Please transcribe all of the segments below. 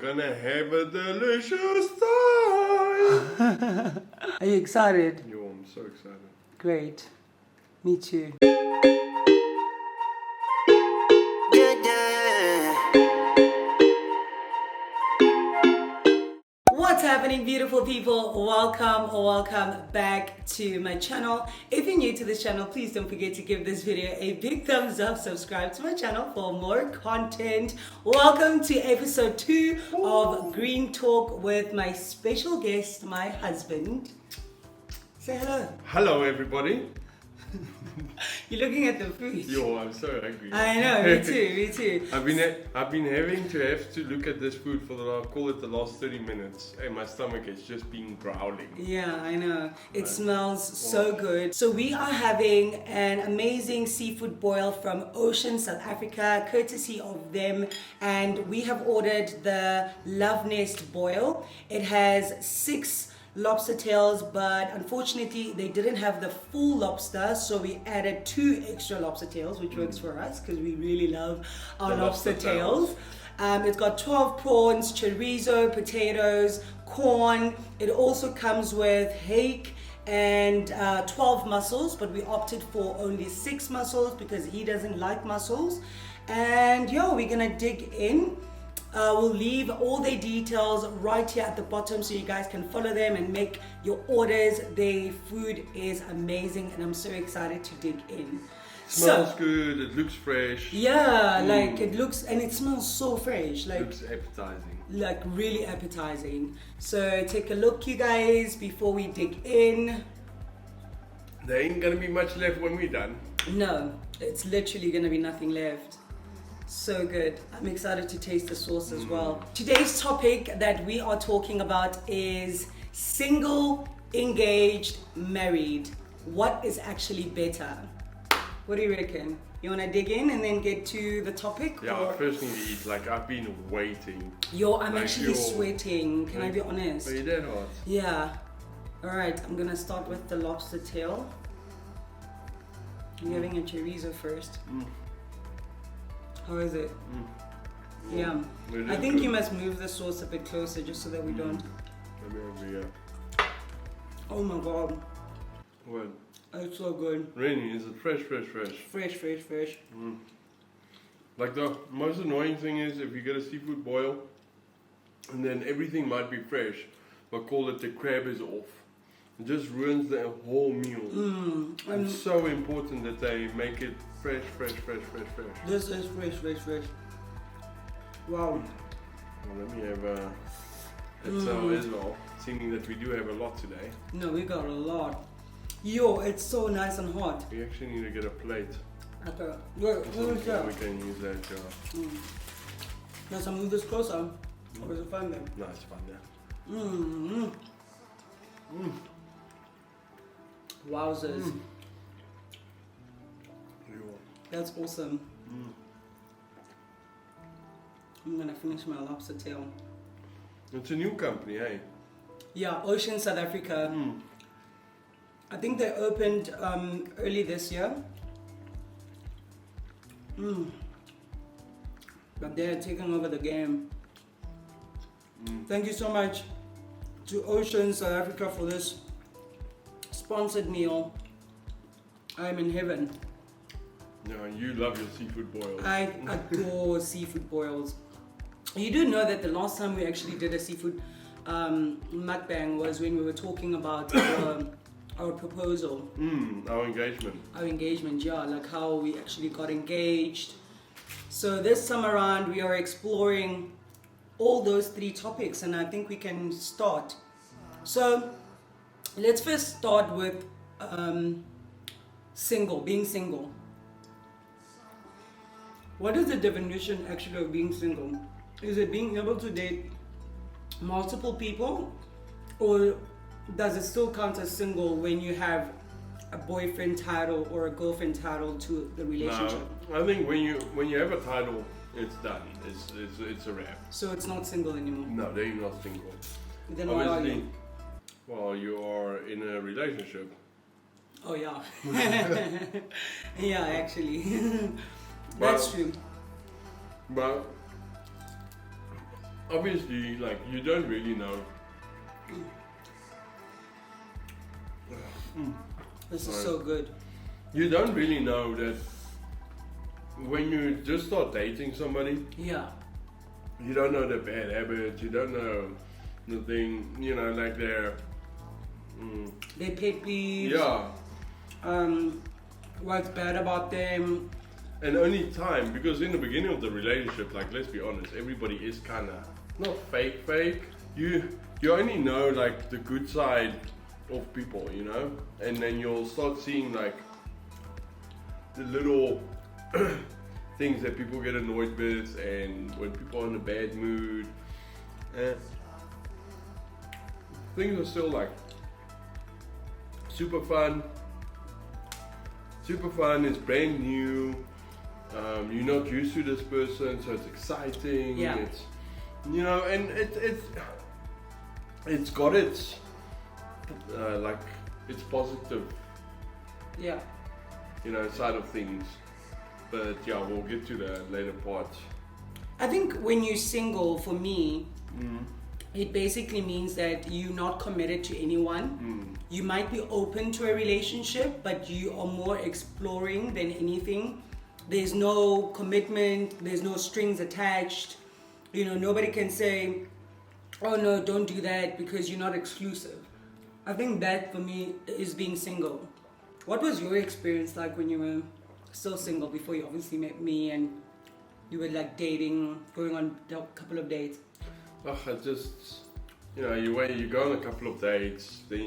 gonna have a delicious time. Are you excited? Yo, I'm so excited. Great. Me too. What's happening, beautiful people? Welcome back to my channel. If you're new to this channel, please don't forget to give this video a big thumbs up, subscribe to my channel for more content. Welcome to episode 2 of Green Talk with my special guest, my husband. Say hello. Hello, everybody. You're looking at the food. Yo, I'm so hungry. I know, me too. I've been having to look at this food for the last 30 minutes, and my stomach has just been growling. Yeah, I know. It smells so good. So we are having an amazing seafood boil from Ocean, South Africa, courtesy of them. And we have ordered the Love Nest boil. It has 6 lobster tails, but unfortunately they didn't have the full lobster, so we added 2 extra lobster tails, which works for us because we really love our lobster tails. It's got 12 prawns, chorizo, potatoes, corn. It also comes with hake and 12 mussels, but we opted for only 6 mussels because he doesn't like mussels. And yeah, we're gonna dig in. We'll leave all their details right here at the bottom so you guys can follow them and make your orders. Their food is amazing and I'm so excited to dig in. Smells good, it looks fresh. Yeah, like it looks and it smells so fresh. Like looks appetizing. Like really appetizing. So take a look, you guys, before we dig in. There ain't gonna be much left when we're done. No, it's literally gonna be nothing left. So good. I'm excited to taste the sauce as well. Today's topic that we are talking about is single, engaged, married. What is actually better? What do you reckon? You want to dig in and then get to the topic? Yeah, I first need to eat. Like, I've been waiting. I'm actually sweating. Can I be honest? Are you that hot? Yeah. Alright, I'm going to start with the lobster tail. I'm having a chorizo first. How is it? Yeah. I think you must move the sauce a bit closer just so that we don't. Oh my god. What? It's so good. Really? Is it fresh? Fresh. Like, the most annoying thing is if you get a seafood boil and then everything might be fresh, but call it the crab is off. It just ruins the whole meal. It's so important that they make it fresh. This is fresh. Wow. Well, let me have as well, seeming that we do have a lot today. No, we got a lot. Yo, it's so nice and hot. We actually need to get a plate. Okay. Wait, we can use that jar. Let's move this closer. Or is it fun then? No, it's fun now. Wowzers. That's awesome. I'm gonna finish my lobster tail. It's a new company, hey? Yeah, Ocean, South Africa. I think they opened early this year. But they're taking over the game. Thank you so much to Ocean, South Africa for this sponsored meal. I'm in heaven. No, you love your seafood boils. I adore seafood boils. You do know that the last time we actually did a seafood mukbang was when we were talking about our proposal. Our engagement. Our engagement, yeah, like how we actually got engaged. So this time around we are exploring all those 3 topics and I think we can start. So let's first start with being single. What is the definition actually of being single? Is it being able to date multiple people, or does it still count as single when you have a boyfriend title or a girlfriend title to the relationship? No, I think when you have a title, it's done. It's a wrap. So it's not single anymore. No, they're not single. Then what are you? Well, you are in a relationship. Oh yeah. Yeah, actually. That's true. But obviously, like, you don't really know. This is so good. You don't really know that when you just start dating somebody, Yeah. you don't know their bad habits, you don't know the thing, you know, like their... They pet peeves. Yeah. What's bad about them. And only time, because in the beginning of the relationship, like, let's be honest, everybody is kind of not fake. You only know like the good side of people, you know, and then you'll start seeing like the little things that people get annoyed with, and when people are in a bad mood. Things are still like super fun. It's brand new. You're not used to this person, so it's exciting. Yeah. It's, you know, and it's got its like its positive, Yeah. you know, side of things. But yeah, we'll get to the later parts. I think when you're single, for me, it basically means that you're not committed to anyone. You might be open to a relationship, but you are more exploring than anything. There's no commitment, there's no strings attached. You know, nobody can say, oh no, don't do that because you're not exclusive. I think that for me is being single. What was your experience like when you were still single before you obviously met me and you were like dating, going on a couple of dates? Oh, I just, you know, you go on a couple of dates, then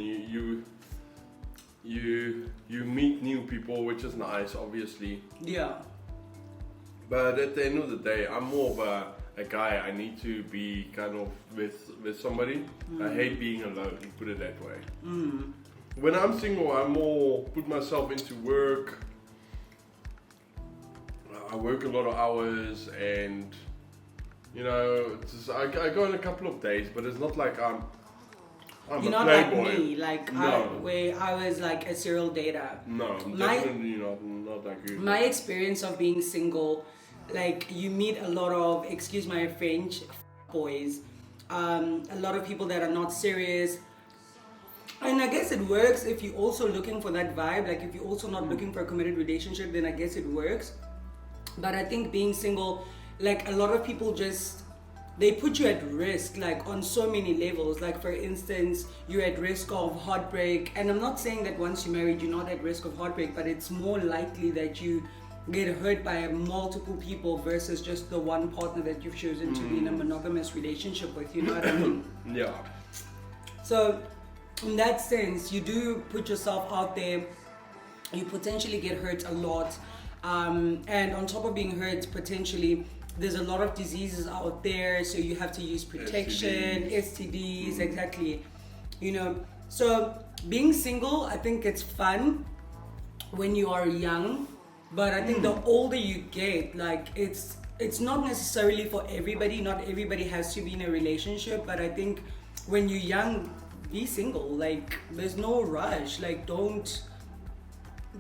you meet new people, which is nice, obviously. Yeah. But at the end of the day, I'm more of a guy. I need to be kind of with somebody. I hate being alone, put it that way. When I'm single, I more put myself into work. I work a lot of hours, and you know, I go on a couple of dates, but it's not like I'm You're a not playboy. like me, like No. where I was like a serial dater. No, My- definitely not like you. My experience of being single, like you meet a lot of, excuse my French, boys, a lot of people that are not serious. And I guess it works if you're also looking for that vibe. Like if you're also not looking for a committed relationship, then I guess it works. But I think being single, like a lot of people just, they put you at risk, like on so many levels. Like for instance, you're at risk of heartbreak. And I'm not saying that once you're married, you're not at risk of heartbreak, but it's more likely that you get hurt by multiple people versus just the one partner that you've chosen to be in a monogamous relationship with, you know what I mean? Yeah. So in that sense, you do put yourself out there, you potentially get hurt a lot. And on top of being hurt, potentially, there's a lot of diseases out there, so you have to use protection, STDs, exactly. You know, so being single, I think it's fun when you are young, but I think the older you get, like it's not necessarily for everybody. Not everybody has to be in a relationship, but I think when you're young, be single. Like there's no rush. Like don't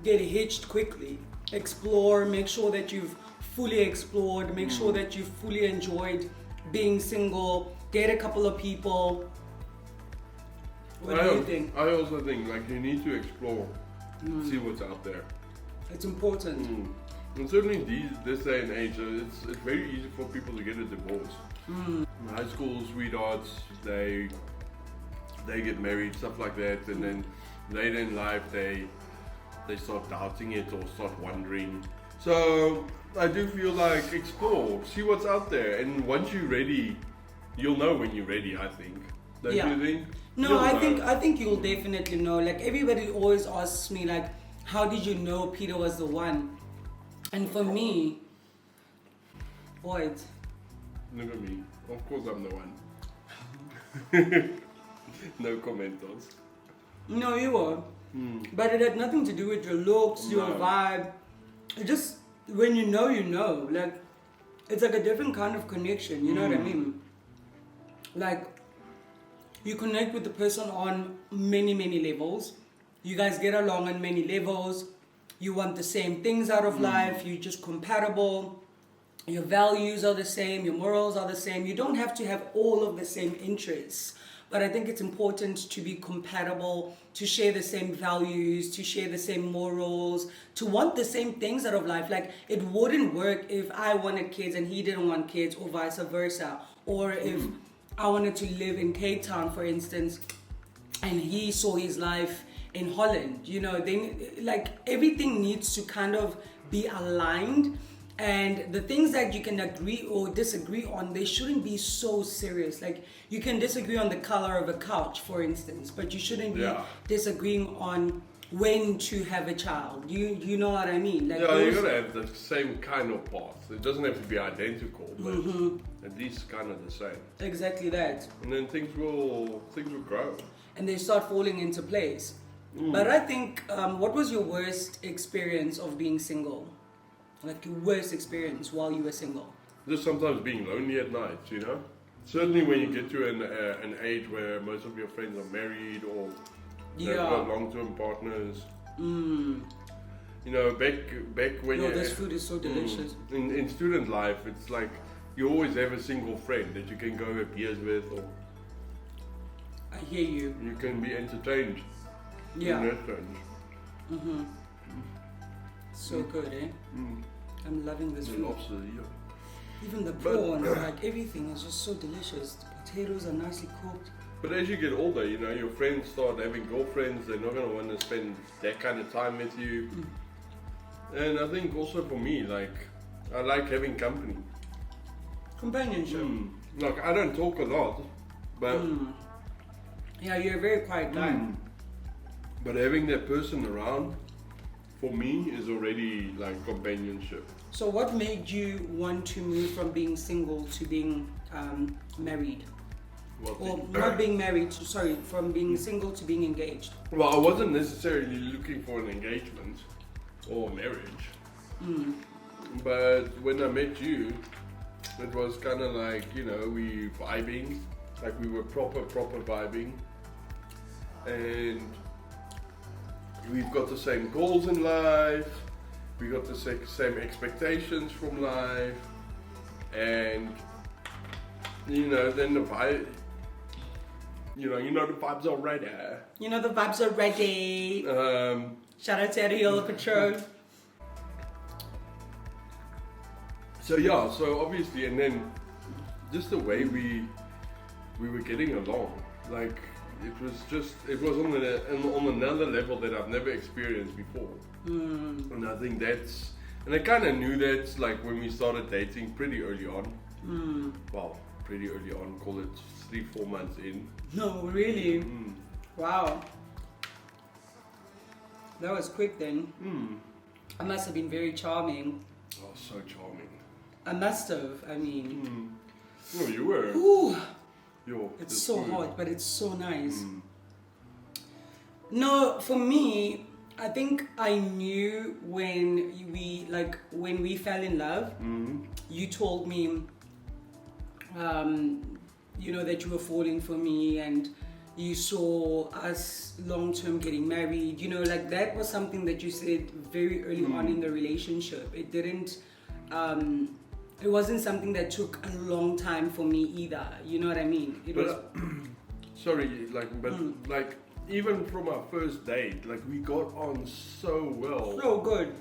get hitched quickly. Explore, make sure that you've fully explored, make sure that you've fully enjoyed being single, date a couple of people. What do you think? I also think like you need to explore, see what's out there. It's important. And certainly this day and age, it's very easy for people to get a divorce. High school sweethearts, they get married, stuff like that, and then later in life they start doubting it or start wondering. So I do feel like explore, see what's out there, and once you're ready, you'll know when you're ready. I think. Don't you think? No, You'll I know. think you'll definitely know. Like everybody always asks me, like, how did you know Peter was the one? And for me, what? Look at me. Of course I'm the one. No commentos. No, you were. But it had nothing to do with your looks, your No. vibe. It just, when you know, you know. Like, it's like a different kind of connection, you know what I mean? Like, you connect with the person on many, many levels. You guys get along on many levels. You want the same things out of life. You're just compatible. your values are the same, your morals are the same. You don't have to have all of the same interests. But I think it's important to be compatible, to share the same values, to share the same morals, to want the same things out of life. Like, it wouldn't work if I wanted kids and he didn't want kids, or vice versa. Or if I wanted to live in Cape Town, for instance, and he saw his life in Holland. You know, then, like, everything needs to kind of be aligned. And the things that you can agree or disagree on, they shouldn't be so serious. Like, you can disagree on the color of a couch, for instance, but you shouldn't be disagreeing on when to have a child. You know what I mean? Like, you gotta have the same kind of path. It doesn't have to be identical, but at least kind of the same. Exactly that. And then things will grow. And they start falling into place. But I think, what was your worst experience of being single? Like, your worst experience while you were single? Just sometimes being lonely at night, you know? Certainly when you get to an age where most of your friends are married or they've got long-term partners. You know, back when this food is so delicious. In student life, it's like you always have a single friend that you can go have beers with, or I hear you. You can be entertained. Yeah. In that sense. So good, eh? I'm loving this food. Lobster, Even the prawns, like, everything is just so delicious. The potatoes are nicely cooked. But as you get older, you know, your friends start having girlfriends. They're not going to want to spend that kind of time with you. And I think also for me, like, I like having company. Companionship. Like, I don't talk a lot, but yeah, you're a very quiet guy. But having that person around, for me, is already like companionship. So what made you want to move from being single to being married? Not being married, sorry, from being single to being engaged. Well, I wasn't necessarily looking for an engagement or marriage. But when I met you, it was kind of like, you know, we vibing, like we were proper vibing. And we've got the same goals in life, we got the same expectations from life, and you know, then the vibe, you know the vibes are ready. You know the vibes are ready. Shout out to Ariel Patron. So obviously, and then just the way we were getting along, like it was on another level that I've never experienced before. And I think and I kind of knew that, like, when we started dating pretty early on. Well, pretty early on, call it 3-4 months in. No, really? Wow. That was quick then. I must have been very charming. Oh, so charming. I must have, I mean. Oh, you were. Ooh. It's so hot, but it's so nice. No, for me, I think I knew when we fell in love. You told me, you know, that you were falling for me, and you saw us long-term getting married. You know, like, that was something that you said very early on in the relationship. It didn't. It wasn't something that took a long time for me either. You know what I mean? Like, even from our first date, like, we got on so well. So good.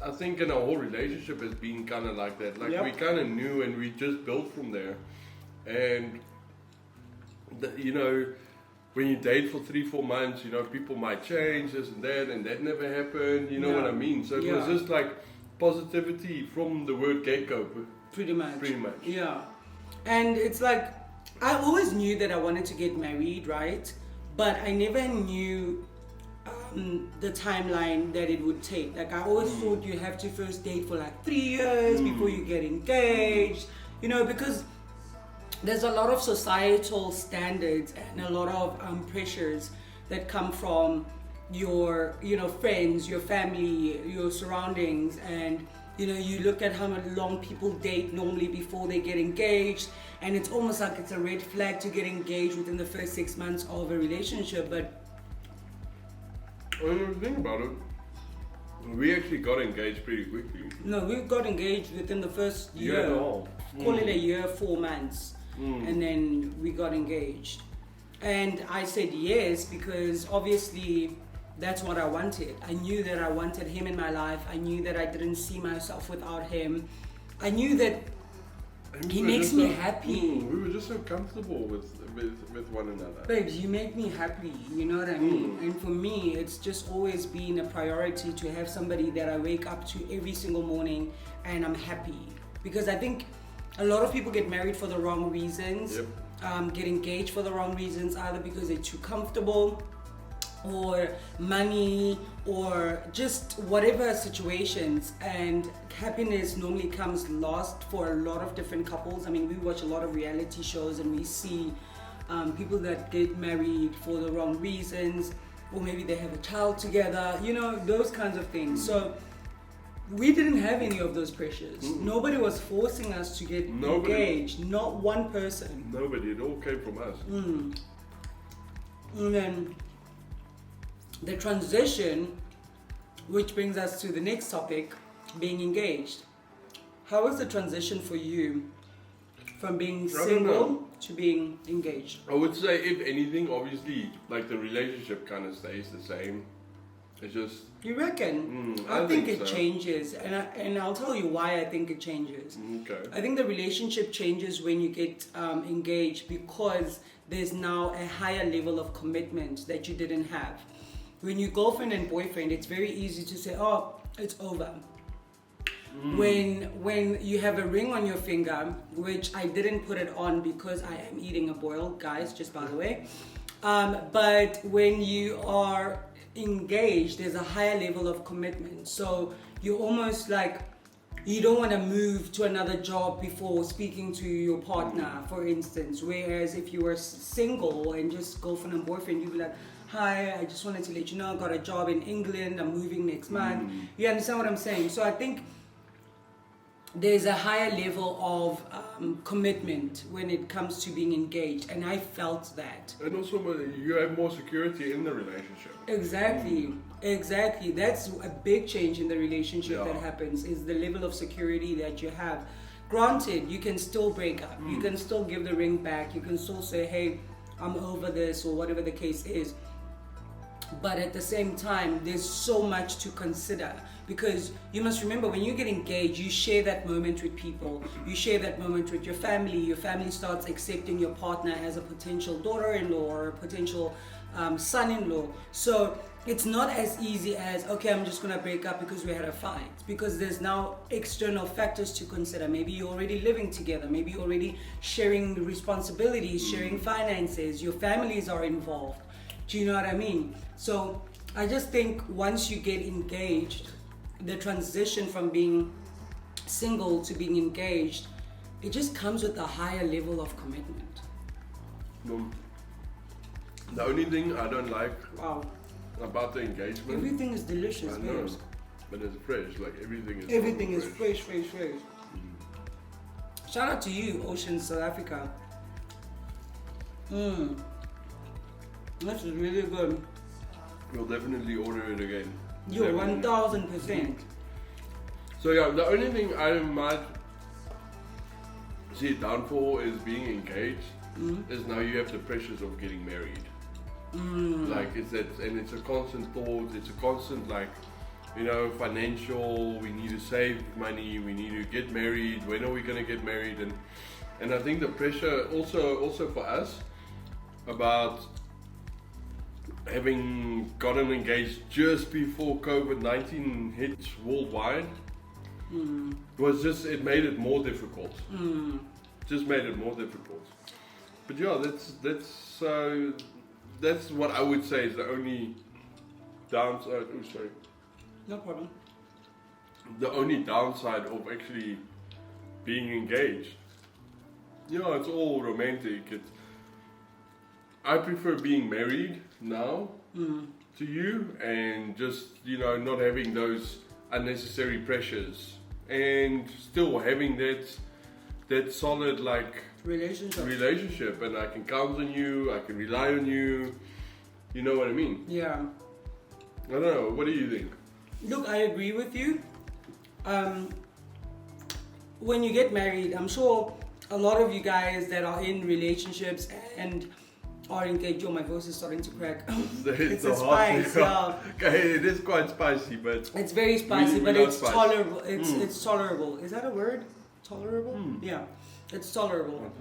I think in our whole relationship has been kind of like that. Like, we kind of knew, and we just built from there. And you know, when you date for 3-4 months, you know, people might change this and that never happened. You know what I mean? So it was just like positivity from the word get-go. Pretty much. Yeah. And it's like, I always knew that I wanted to get married, right? But I never knew the timeline that it would take. Like, I always thought you have to first date for like 3 years before you get engaged. You know, because there's a lot of societal standards and a lot of pressures that come from your, you know, friends, your family, your surroundings, and you know, you look at how long people date normally before they get engaged, and it's almost like it's a red flag to get engaged within the first 6 months of a relationship. But when you think about it, We actually got engaged pretty quickly. No, we got engaged within the first year. And a half. Call it a year, 4 months. Mm. And then we got engaged. And I said yes because obviously that's what I wanted. I knew that I wanted him in my life. I knew that I didn't see myself without him. I knew that And he we were makes just me so- happy. We were just so comfortable with one another. Babes, you make me happy, you know what I mean? And for me, it's just always been a priority to have somebody that I wake up to every single morning and I'm happy. Because I think a lot of people get married for the wrong reasons, get engaged for the wrong reasons, either because they're too comfortable or money or just whatever situations, and happiness normally comes last for a lot of different couples. I mean, we watch a lot of reality shows and we see people that get married for the wrong reasons, or maybe they have a child together, you know, those kinds of things. So we didn't have any of those pressures. Nobody was forcing us to get engaged, not one person. Nobody, it all came from us. And then the transition, which brings us to the next topic, being engaged. How was the transition for you from being I don't single know. to being engaged? I would say, if anything, obviously, like the relationship kind of stays the same. It's just, You reckon? I I think think it so. changes, and I'll tell you why I think it changes. okay. I think the relationship changes when you get engaged because there's now a higher level of commitment that you didn't have. When you girlfriend and boyfriend, it's very easy to say, oh, it's over. When you have a ring on your finger, which I didn't put it on because I am eating a boil, guys, just by the way. But when you are engaged, there's a higher level of commitment. So you're almost like, you don't want to move to another job before speaking to your partner, for instance. Whereas if you were single and just girlfriend and boyfriend, you'd be like, hi, I just wanted to let you know I got a job in England, I'm moving next month. You understand what I'm saying? So I think there's a higher level of commitment when it comes to being engaged, and I felt that. And also, you have more security in the relationship. Exactly. That's a big change in the relationship that Yeah. happens, is the level of security that you have. Granted, you can still break up. You can still give the ring back. You can still say, hey, I'm over this, or whatever the case is. But at the same time, there's so much to consider, because you must remember, when you get engaged, you share that moment with people. You share that moment with your family. Your family starts accepting your partner as a potential daughter-in-law or a potential son-in-law. So it's not as easy as, okay, I'm just going to break up because we had a fight, because there's now external factors to consider. Maybe you're already living together. Maybe you're already sharing responsibilities, sharing finances. Your families are involved. Do you know what I mean? So I just think once you get engaged, the transition from being single to being engaged, it just comes with a higher level of commitment. The only thing I don't like Wow. about the engagement, Everything is delicious, I know, babes. but it's fresh. Like everything is. Everything is fresh. Shout out to you, Ocean, South Africa. This is really good. We'll definitely order it again. You're Definitely. 1000%. So yeah, the only thing I might see it down for is being engaged. Is now you have the pressures of getting married. Like it's that, and it's a constant thought. It's a constant, like, you know, financial. We need to save money. We need to get married. When are we gonna get married? And I think the pressure also for us about having gotten engaged just before COVID-19 hit worldwide was just, it made it more difficult. Just made it more difficult. But yeah, that's what I would say is the only downside. Oh, sorry. No problem. The only downside of actually being engaged. Yeah, it's all romantic. I prefer being married now to you, and just, you know, not having those unnecessary pressures, and still having that solid, like, relationship, and I can count on you, I can rely on you. You know what I mean? Yeah. I don't know. What do you think? Look, I agree with you. When you get married, I'm sure a lot of you guys that are in relationships and are engaged. Oh, my voice is starting to crack. It's a spice, yeah. Okay, it is quite spicy, but it's very spicy, but love it's spice. tolerable. It's tolerable. Is that a word? Tolerable? Yeah, it's tolerable.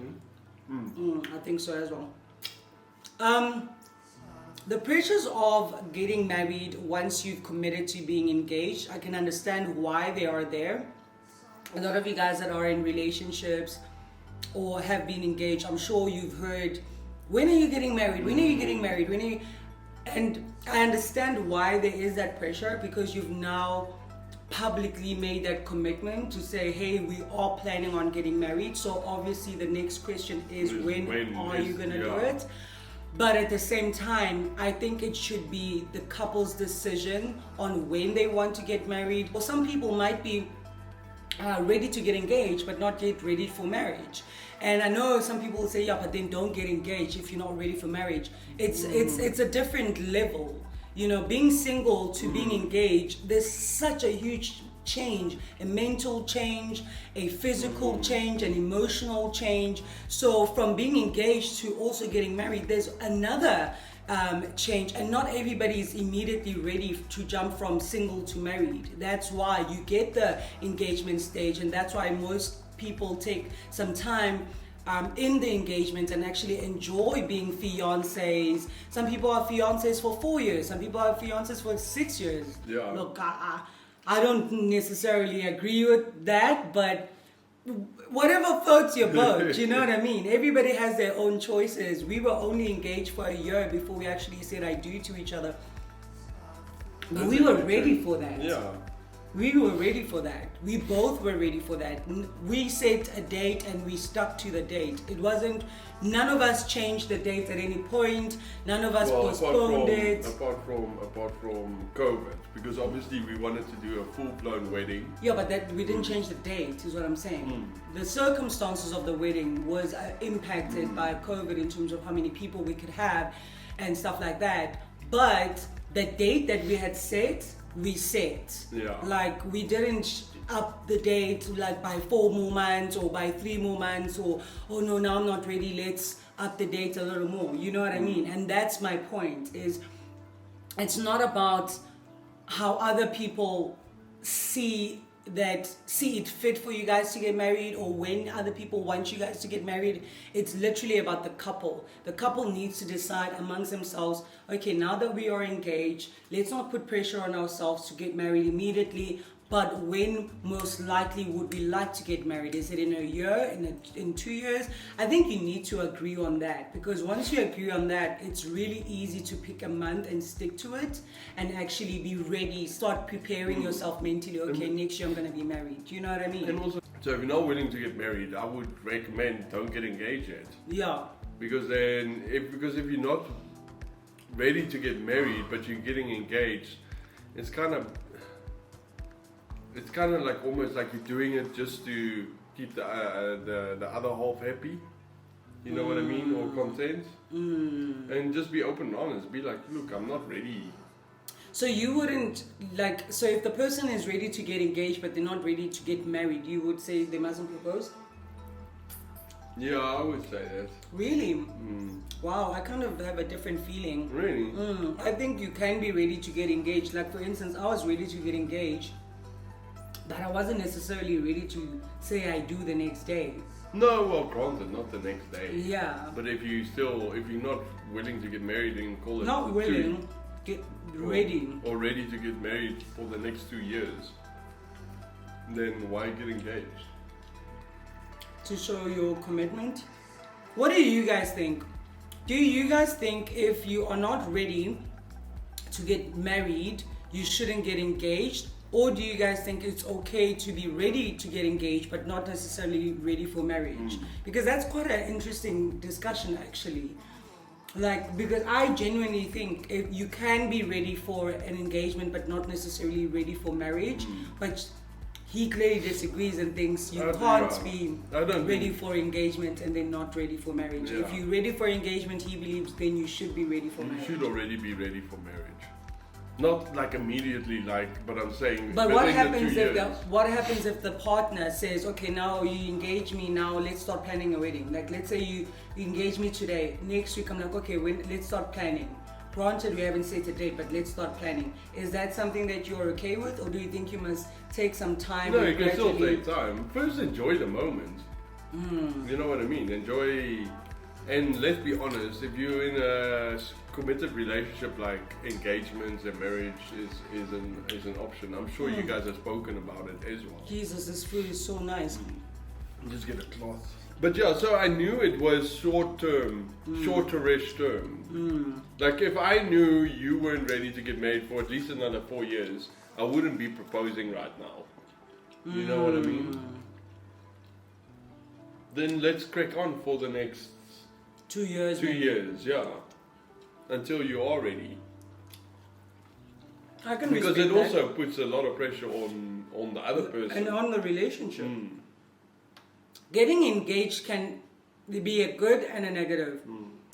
I think so as well. The pressures of getting married once you've committed to being engaged, I can understand why they are there. A lot of you guys that are in relationships or have been engaged, I'm sure you've heard, when are you getting married? When are you getting married? When are you? And I understand why there is that pressure, because you've now publicly made that commitment to say, hey, we are planning on getting married. So obviously the next question is when are you going to do it? But at the same time, I think it should be the couple's decision on when they want to get married. Or some people might be ready to get engaged but not yet ready for marriage. And I know some people will say, yeah, but then don't get engaged if you're not ready for marriage. It's a different level. You know, being single to being engaged, there's such a huge change, a mental change, a physical change, an emotional change. So from being engaged to also getting married, there's another change, and not everybody is immediately ready to jump from single to married. That's why you get the engagement stage, and that's why most people take some time in the engagement and actually enjoy being fiancés. Some people are fiancés for 4 years, some people are fiancés for 6 years. Yeah. Look, I don't necessarily agree with that, but whatever floats your boat, you know what I mean? Everybody has their own choices. We were only engaged for a year before we actually said I do to each other. But we were ready for that. Yeah. We were ready for that. We both were ready for that. We set a date and we stuck to the date. It wasn't, none of us changed the date at any point. None of us postponed it. Apart from COVID, because obviously we wanted to do a full-blown wedding. Yeah, but that we didn't change the date, is what I'm saying. The circumstances of the wedding was impacted by COVID in terms of how many people we could have and stuff like that. But the date that we had set, we set. Yeah. Like, we didn't up the date like by 4 more months or by 3 more months, or oh no, now I'm not ready, let's up the date a little more. You know what I mean? And that's my point, is it's not about how other people see it fit for you guys to get married, or when other people want you guys to get married. It's literally about the couple. The couple needs to decide amongst themselves, okay, now that we are engaged, let's not put pressure on ourselves to get married immediately, but when most likely would we like to get married? Is it in a year, in 2 years? I think you need to agree on that, because once you agree on that, it's really easy to pick a month and stick to it and actually be ready, start preparing yourself mentally. Okay, next year I'm going to be married. Do you know what I mean? And also, so if you're not willing to get married, I would recommend don't get engaged yet. Yeah. Because then, if you're not ready to get married but you're getting engaged, it's kind of like almost like you're doing it just to keep the other half happy. You know what I mean? Or content. And just be open and honest. Be like, look, I'm not ready. So you wouldn't, like, so if the person is ready to get engaged but they're not ready to get married, you would say they mustn't propose? Yeah, I would say that. Really? Wow, I kind of have a different feeling. Really? I think you can be ready to get engaged. Like, for instance, I was ready to get engaged, but I wasn't necessarily ready to say I do the next day. No, well, granted, not the next day. Yeah. But if you're not willing to get married, then call it Not willing, get ready. Or ready to get married for the next 2 years, then why get engaged? To show your commitment. What do you guys think? Do you guys think if you are not ready to get married, you shouldn't get engaged? Or do you guys think it's okay to be ready to get engaged but not necessarily ready for marriage? Because that's quite an interesting discussion, actually. Like, because I genuinely think if you can be ready for an engagement but not necessarily ready for marriage, but he clearly disagrees and thinks you can't be ready for engagement and then not ready for marriage. Yeah. If you're ready for engagement, he believes then you should be ready for marriage. You should already be ready for marriage. Not like immediately, but I'm saying. But what happens if if the partner says, okay, now you engage me, now let's start planning a wedding? Like, let's say you engage me today, next week I'm like, okay, let's start planning. Granted, we haven't set a date, but let's start planning. Is that something that you're okay with, or do you think you must take some time? No, you can still take time. First, enjoy the moment. You know what I mean? Enjoy, and let's be honest, if you're in a committed relationship, like engagements and marriage is an option. I'm sure you guys have spoken about it as well. Jesus, this food is so nice. Just get a cloth. But yeah, so I knew it was shorterish term. Like if I knew you weren't ready to get married for at least another 4 years, I wouldn't be proposing right now. You know what I mean? Then let's crack on for the next 2 years. 2 years, yeah. Until you are ready. I can because respect it that. also puts a lot of pressure on the other person. And on the relationship. Getting engaged can be a good and a negative.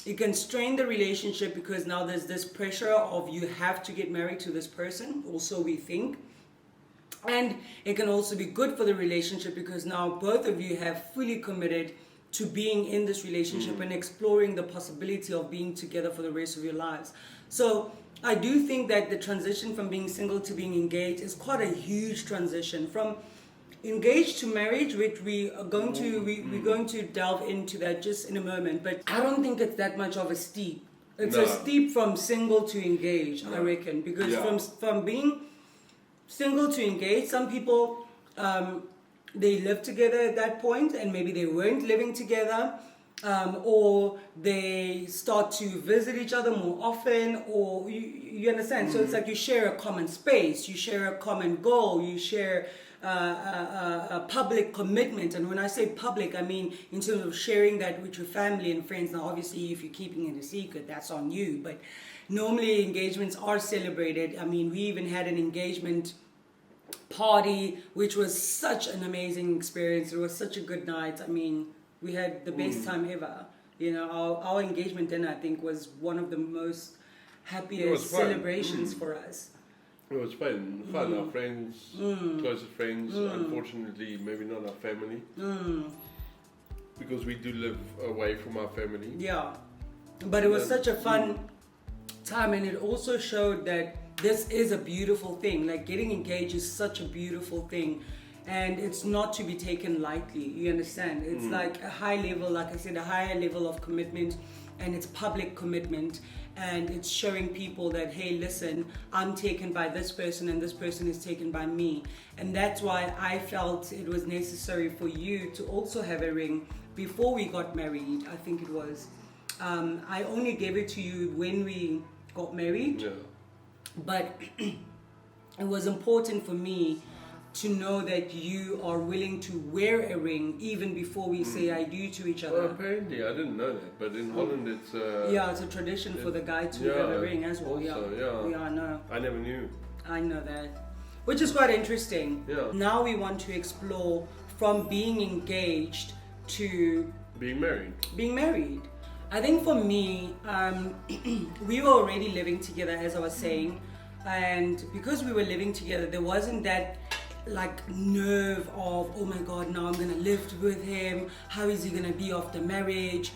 It can strain the relationship because now there's this pressure of you have to get married to this person, also we think. And it can also be good for the relationship because now both of you have fully committed to being in this relationship and exploring the possibility of being together for the rest of your lives. So I do think that the transition from being single to being engaged is quite a huge transition. From engaged to marriage, which we are going to we're going to delve into that just in a moment, but I don't think it's that much of a steep. It's a steep from single to engaged, I reckon, because from being single to engaged, some people they live together at that point and maybe they weren't living together, or they start to visit each other more often, or you understand. So it's like you share a common space, you share a common goal, you share a public commitment. And when I say public, I mean in terms of sharing that with your family and friends. Now obviously if you're keeping it a secret, that's on you, but normally engagements are celebrated. I mean, we even had an engagement party which was such an amazing experience. It was such a good night. I mean, we had the best time ever. You know, our engagement dinner, I think, was one of the most happiest celebrations for us. It was fun. Our friends, closest friends, unfortunately maybe not our family, because we do live away from our family. Yeah, but it was such a fun time, and it also showed that this is a beautiful thing. Like, getting engaged is such a beautiful thing, and it's not to be taken lightly. You understand? It's like a high level, like I said, a higher level of commitment, and it's public commitment, and it's showing people that, hey, listen, I'm taken by this person and this person is taken by me. And that's why I felt it was necessary for you to also have a ring before we got married. I think it was. I only gave it to you when we got married. Yeah. But it was important for me to know that you are willing to wear a ring even before we say I do to each other. Well, apparently, I didn't know that, but in Holland it's... it's a tradition for the guy to have a ring as well. Also, I know. I never knew. I know that. Which is quite interesting. Yeah. Now we want to explore from being engaged to... being married. Being married. I think for me, we were already living together, as I was saying, and because we were living together, there wasn't that like nerve of, oh my God, now I'm gonna live with him, how is he gonna be after marriage,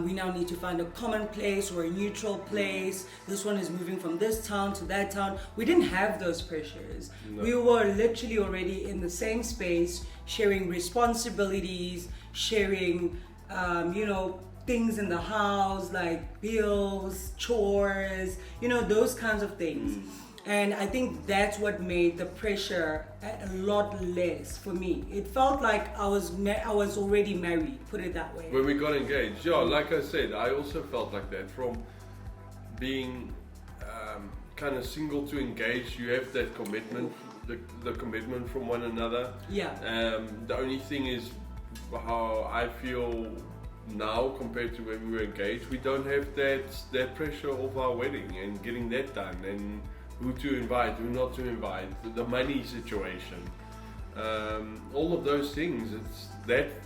we now need to find a common place or a neutral place, this one is moving from this town to that town. We didn't have those pressures. No. We were literally already in the same space, sharing responsibilities, sharing things in the house like bills, chores, those kinds of things. And I think that's what made the pressure a lot less for me. It felt like I was already married, put it that way. When we got engaged, like I said, I also felt like that. From being kind of single to engaged, you have that commitment, the commitment from one another. Yeah. The only thing is how I feel now compared to when we were engaged, we don't have that pressure of our wedding and getting that done, and who to invite, who not to invite, the money situation. all of those things. It's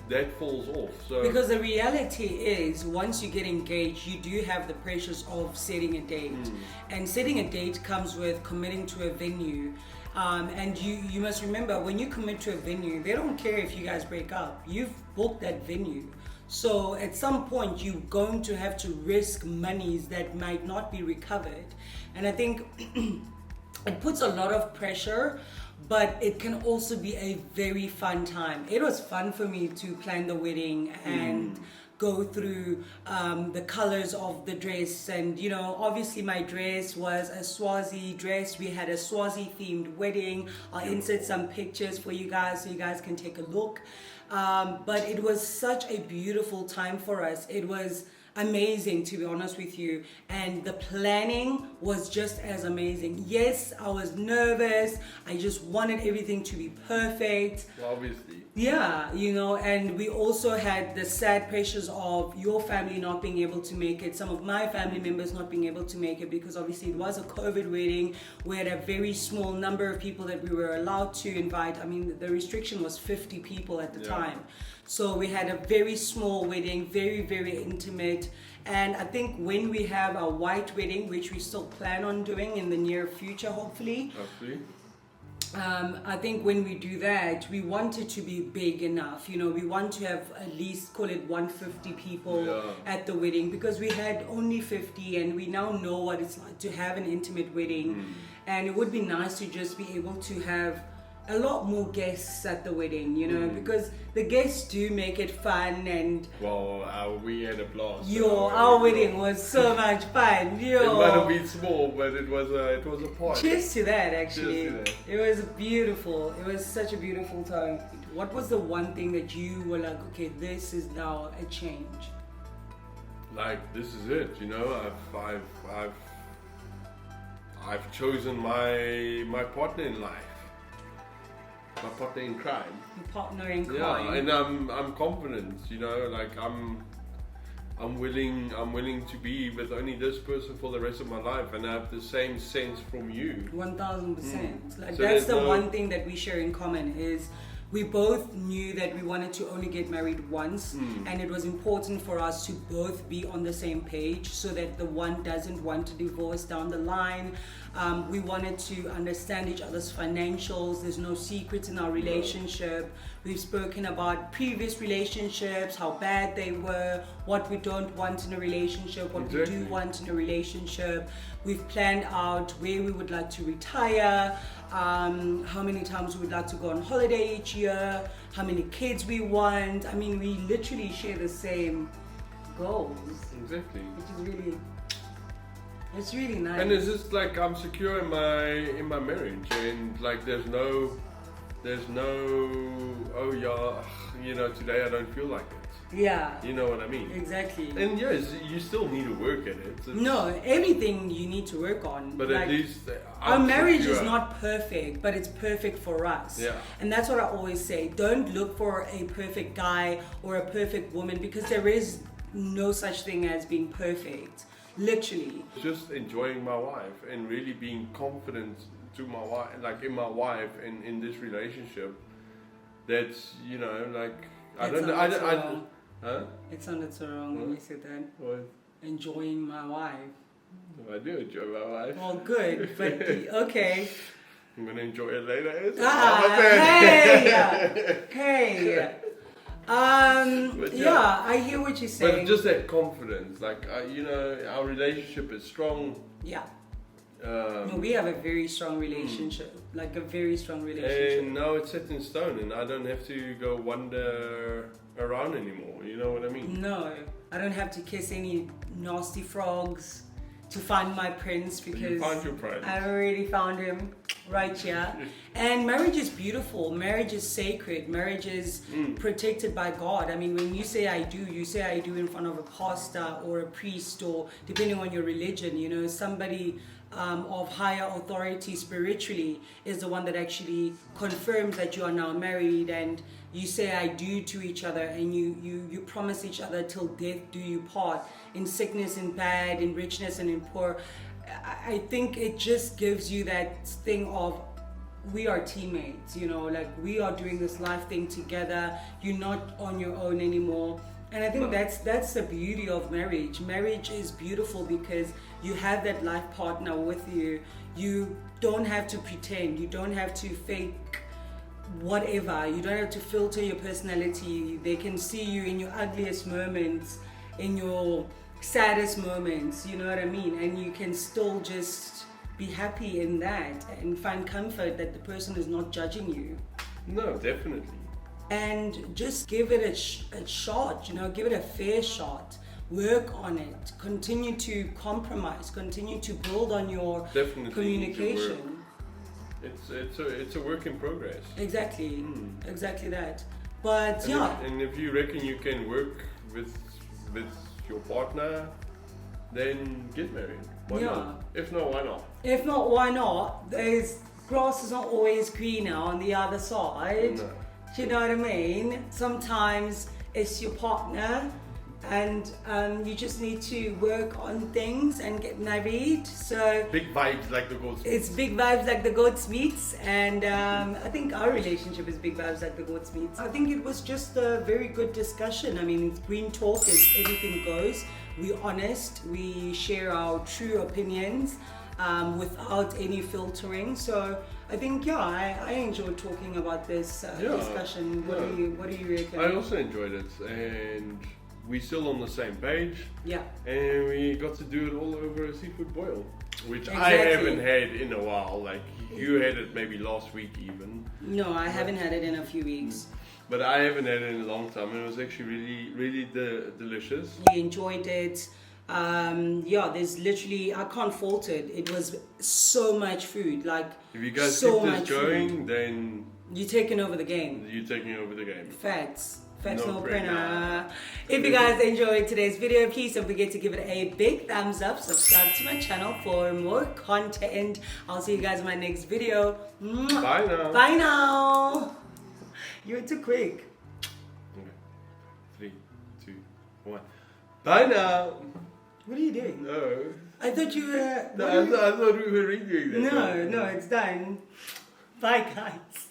that falls off. So because the reality is, once you get engaged, you do have the pressures of setting a date, and setting a date comes with committing to a venue. And you must remember, when you commit to a venue, they don't care if you guys break up. You've booked that venue. So at some point, you're going to have to risk monies that might not be recovered. And I think it puts a lot of pressure, but it can also be a very fun time. It was fun for me to plan the wedding and go through the colors of the dress, and obviously my dress was a Swazi dress. We had a Swazi themed wedding. I'll insert some pictures for you guys so you guys can take a look, but it was such a beautiful time for us. It was amazing, to be honest with you, and the planning was just as amazing. Yes, I was nervous. I just wanted everything to be perfect. obviously. Yeah, and we also had the sad pressures of your family not being able to make it, some of my family members not being able to make it, because obviously it was a COVID wedding. We had a very small number of people that we were allowed to invite. I mean, the restriction was 50 people at the time. So we had a very small wedding, very, very intimate. And I think when we have a white wedding, which we still plan on doing in the near future, hopefully. I think when we do that, we want it to be big enough. We want to have at least, call it 150 people at the wedding, because we had only 50, and we now know what it's like to have an intimate wedding. And it would be nice to just be able to have a lot more guests at the wedding, because the guests do make it fun. And we had a blast. Our wedding was so much fun. It might have been small, but it was a party. Cheers to that, actually. Cheers to that. It was beautiful. It was such a beautiful time. What was the one thing that you were like, okay, this is now a change? Like, this is it. I've chosen my partner in life. My partner in crime. Your partner in crime. Yeah, and I'm confident. Like I'm willing to be with only this person for the rest of my life, and I have the same sense from you. 1000%. Like, So that's the there's one thing that we share in common is we both knew that we wanted to only get married once, and it was important for us to both be on the same page so that the one doesn't want to divorce down the line. We wanted to understand each other's financials. There's no secrets in our relationship. We've spoken about previous relationships, how bad they were, what we don't want in a relationship, what we do want in a relationship. We've planned out where we would like to retire, how many times we would like to go on holiday each year, how many kids we want. I mean, we literally share the same goals. Exactly. Which is it's really nice. And it's just like I'm secure in my marriage, and like there's no today I don't feel like it. Yeah. You know what I mean? Exactly. And yes, you still need to work at it. No, everything you need to work on. But at least our marriage is not perfect, but it's perfect for us. Yeah. And that's what I always say. Don't look for a perfect guy or a perfect woman, because there is no such thing as being perfect. Literally. Just enjoying my wife and really being confident to my wife, like in my wife and in this relationship. That's It sounded so wrong when you said that. What? Enjoying my wife. I do enjoy my wife. Well, good, but okay. I'm gonna enjoy it later. Hey. I hear what you're saying. But just that confidence, like our relationship is strong. Yeah. No, we have a very strong relationship, like a very strong relationship. And now it's set in stone, and I don't have to go wander around anymore. You know what I mean? No, I don't have to kiss any nasty frogs to find my prince, because you found your prince. I already found him right here. And marriage is beautiful. Marriage is sacred. Marriage is protected by God. I mean, when you say I do, you say I do in front of a pastor or a priest, or depending on your religion, somebody of higher authority spiritually is the one that actually confirms that you are now married, and you say I do to each other, and you promise each other till death do you part, in sickness and bad, in richness and in poor. I think it just gives you that thing of we are teammates, you know, like we are doing this life thing together. You're not on your own anymore. And I think that's the beauty of marriage. Marriage is beautiful because you have that life partner with you. You don't have to pretend. You don't have to fake whatever. You don't have to filter your personality. They can see you in your ugliest moments, in your saddest moments, you know what I mean? And you can still just be happy in that and find comfort that the person is not judging you. No, definitely. And just give it a shot, you know, give it a fair shot. Work on it. Continue to compromise. Continue to build on your communication. It's a work in progress. Exactly, exactly that. But and if you reckon you can work with your partner, then get married. Why not? If not, why not? If not, why not? There's grass is not always greener on the other side. No. Do you know what I mean? Sometimes it's your partner, and you just need to work on things and get married. So big vibes like the goats. It's big vibes like the goats meets, and I think our relationship is big vibes like the goats meets. I think it was just a very good discussion. I mean, green talk is everything goes. We're honest. We share our true opinions without any filtering. So I think I enjoyed talking about this discussion. What do you reckon? I also enjoyed it, and we're still on the same page. Yeah. And we got to do it all over a seafood boil, which I Exactly. haven't had in a while. Like you had it maybe last week even. No, I haven't had it in a few weeks. But I haven't had it in a long time, and it was actually really delicious. We enjoyed it. There's literally, I can't fault it. It was so much food. Like, If you guys so keep much this going, food. then You're taking over the game. you're taking over the game. Facts No no brainer. brainer. If you guys enjoyed today's video, please don't forget to give it a big thumbs up. Subscribe to my channel for more content. I'll see you guys in my next video. Mwah. Bye now. Bye now. You're too quick. Okay. 3, 2, 1. Bye now. What are you doing? No. I thought you were... No, I thought we were redoing that. No, it's done. Bye, guys.